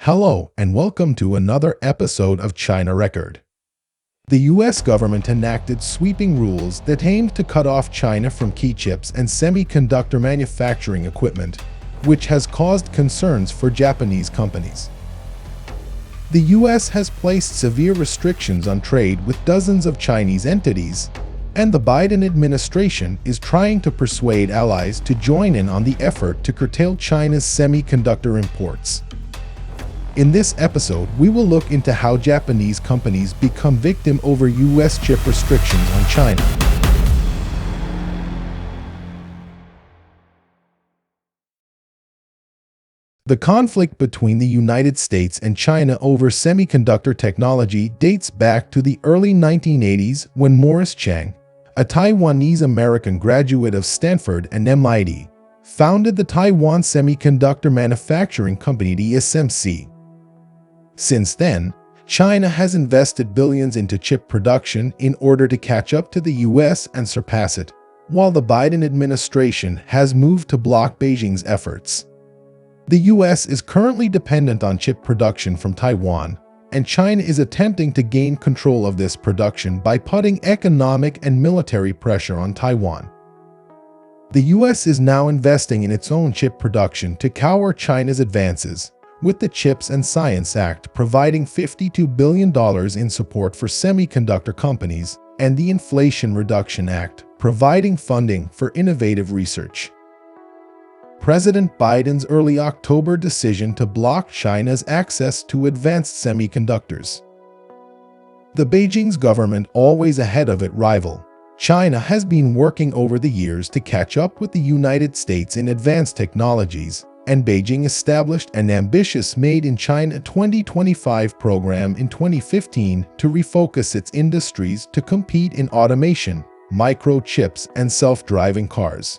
Hello and welcome to another episode of China Record. The US government enacted sweeping rules that aimed to cut off China from key chips and semiconductor manufacturing equipment, which has caused concerns for Japanese companies. The US has placed severe restrictions on trade with dozens of Chinese entities, and the Biden administration is trying to persuade allies to join in on the effort to curtail China's semiconductor imports. In this episode, we will look into how Japanese companies become victim over US chip restrictions on China. The conflict between the United States and China over semiconductor technology dates back to the early 1980s when Morris Chang, a Taiwanese-American graduate of Stanford and MIT, founded the Taiwan Semiconductor Manufacturing Company (TSMC). Since then, China has invested billions into chip production in order to catch up to the US and surpass it, while the Biden administration has moved to block Beijing's efforts. The US is currently dependent on chip production from Taiwan, and China is attempting to gain control of this production by putting economic and military pressure on Taiwan. The US is now investing in its own chip production to counter China's advances, with the CHIPS and Science Act providing $52 billion in support for semiconductor companies, and the Inflation Reduction Act providing funding for innovative research. President Biden's early October decision to block China's access to advanced semiconductors. The Beijing's government, always ahead of its rival, China, has been working over the years to catch up with the United States in advanced technologies, and Beijing established an ambitious Made in China 2025 program in 2015 to refocus its industries to compete in automation, microchips, and self-driving cars.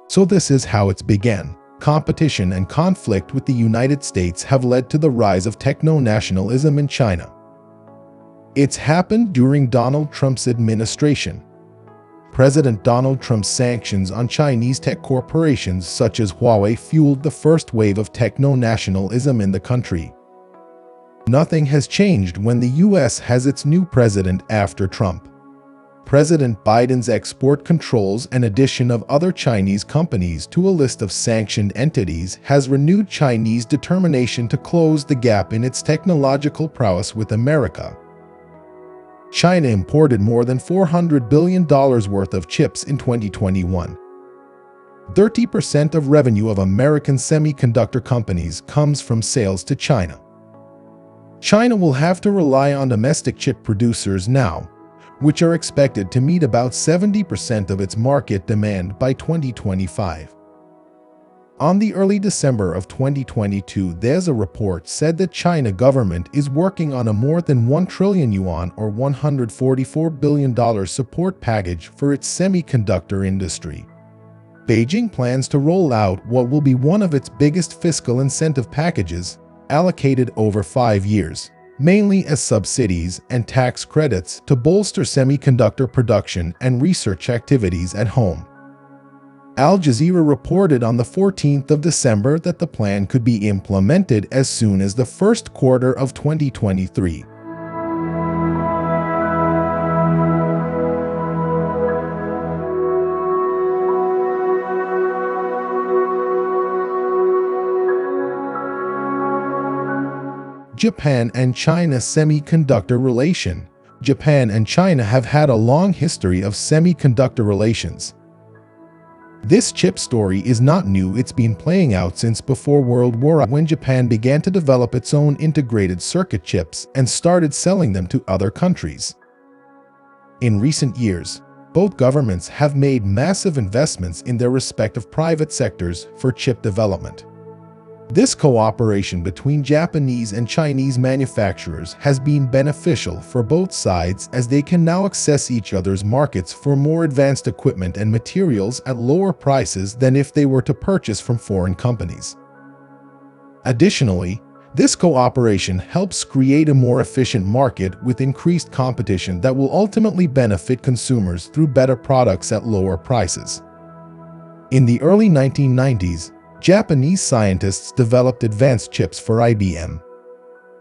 So this is how it began. Competition and conflict with the United States have led to the rise of techno-nationalism in China. It's happened during Donald Trump's administration. President Donald Trump's sanctions on Chinese tech corporations such as Huawei fueled the first wave of techno-nationalism in the country. Nothing has changed when the US has its new president after Trump. President Biden's export controls and addition of other Chinese companies to a list of sanctioned entities has renewed Chinese determination to close the gap in its technological prowess with America. China imported more than $400 billion worth of chips in 2021. 30% of revenue of American semiconductor companies comes from sales to China. China will have to rely on domestic chip producers now, which are expected to meet about 70% of its market demand by 2025. On the early December of 2022, there's a report said that China government is working on a more than 1 trillion yuan or $144 billion support package for its semiconductor industry. Beijing plans to roll out what will be one of its biggest fiscal incentive packages, allocated over 5 years, mainly as subsidies and tax credits to bolster semiconductor production and research activities at home. Al Jazeera reported on the 14th of December that the plan could be implemented as soon as the first quarter of 2023. Japan and China semiconductor relation. Japan and China have had a long history of semiconductor relations. This chip story is not new. It's been playing out since before World War I, when Japan began to develop its own integrated circuit chips and started selling them to other countries. In recent years, both governments have made massive investments in their respective private sectors for chip development. This cooperation between Japanese and Chinese manufacturers has been beneficial for both sides, as they can now access each other's markets for more advanced equipment and materials at lower prices than if they were to purchase from foreign companies. Additionally, this cooperation helps create a more efficient market with increased competition that will ultimately benefit consumers through better products at lower prices. In the early 1990s, Japanese scientists developed advanced chips for IBM.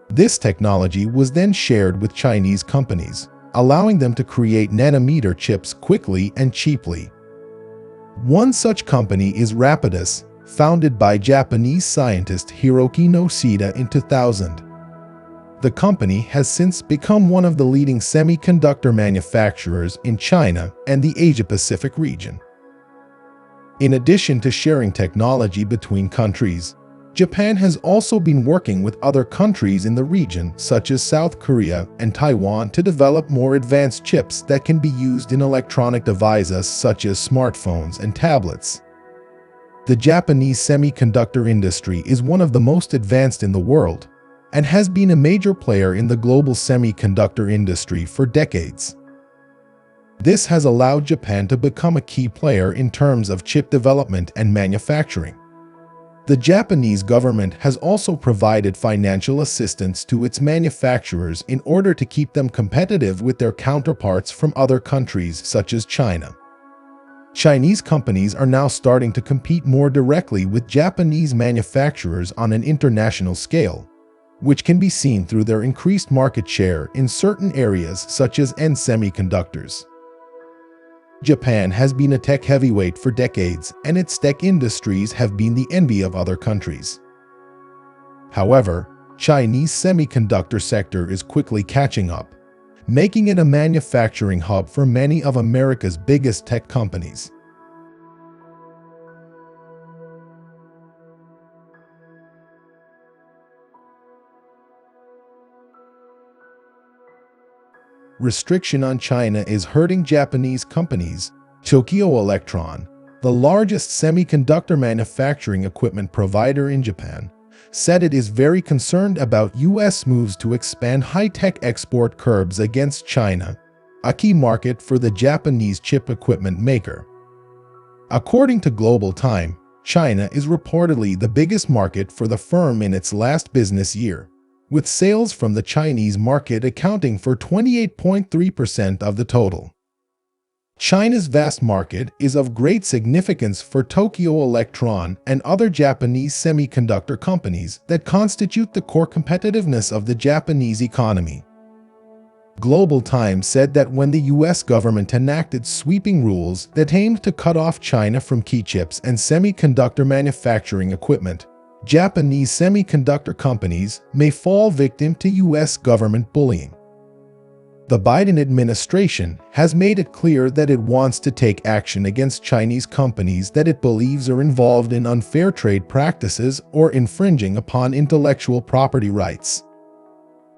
This technology was then shared with Chinese companies, allowing them to create nanometer chips quickly and cheaply. One such company is Rapidus, founded by Japanese scientist Hiroki Noshida in 2000. The company has since become one of the leading semiconductor manufacturers in China and the Asia-Pacific region. In addition to sharing technology between countries, Japan has also been working with other countries in the region, such as South Korea and Taiwan, to develop more advanced chips that can be used in electronic devices such as smartphones and tablets. The Japanese semiconductor industry is one of the most advanced in the world and has been a major player in the global semiconductor industry for decades. This has allowed Japan to become a key player in terms of chip development and manufacturing. The Japanese government has also provided financial assistance to its manufacturers in order to keep them competitive with their counterparts from other countries such as China. Chinese companies are now starting to compete more directly with Japanese manufacturers on an international scale, which can be seen through their increased market share in certain areas such as semiconductors. Japan has been a tech heavyweight for decades, and its tech industries have been the envy of other countries. However, Chinese semiconductor sector is quickly catching up, making it a manufacturing hub for many of America's biggest tech companies. Restriction on China is hurting Japanese companies. Tokyo Electron, the largest semiconductor manufacturing equipment provider in Japan, said it is very concerned about U.S. moves to expand high-tech export curbs against China, a key market for the Japanese chip equipment maker. According to Global Time, China is reportedly the biggest market for the firm in its last business year, with sales from the Chinese market accounting for 28.3% of the total. China's vast market is of great significance for Tokyo Electron and other Japanese semiconductor companies that constitute the core competitiveness of the Japanese economy. Global Times said that when the U.S. government enacted sweeping rules that aimed to cut off China from key chips and semiconductor manufacturing equipment, Japanese semiconductor companies may fall victim to U.S. government bullying. The Biden administration has made it clear that it wants to take action against Chinese companies that it believes are involved in unfair trade practices or infringing upon intellectual property rights.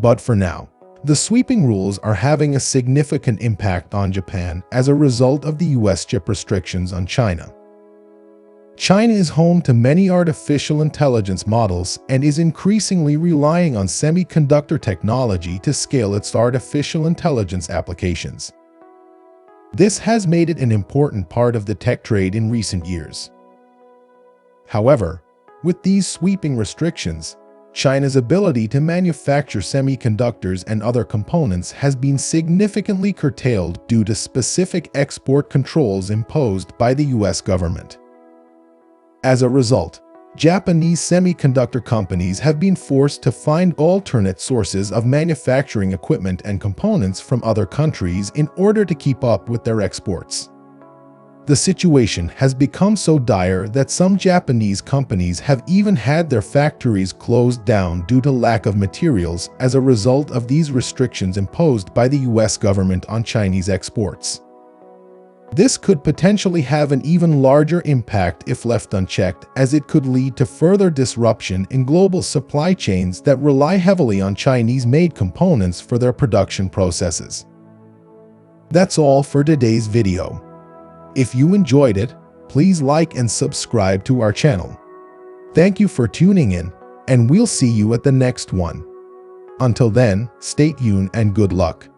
But for now, the sweeping rules are having a significant impact on Japan as a result of the U.S. chip restrictions on China. China is home to many artificial intelligence models and is increasingly relying on semiconductor technology to scale its artificial intelligence applications. This has made it an important part of the tech trade in recent years. However, with these sweeping restrictions, China's ability to manufacture semiconductors and other components has been significantly curtailed due to specific export controls imposed by the U.S. government. As a result, Japanese semiconductor companies have been forced to find alternate sources of manufacturing equipment and components from other countries in order to keep up with their exports. The situation has become so dire that some Japanese companies have even had their factories closed down due to lack of materials as a result of these restrictions imposed by the U.S. government on Chinese exports. This could potentially have an even larger impact if left unchecked, as it could lead to further disruption in global supply chains that rely heavily on Chinese-made components for their production processes. That's all for today's video. If you enjoyed it, please like and subscribe to our channel. Thank you for tuning in, and we'll see you at the next one. Until then, stay tuned and good luck.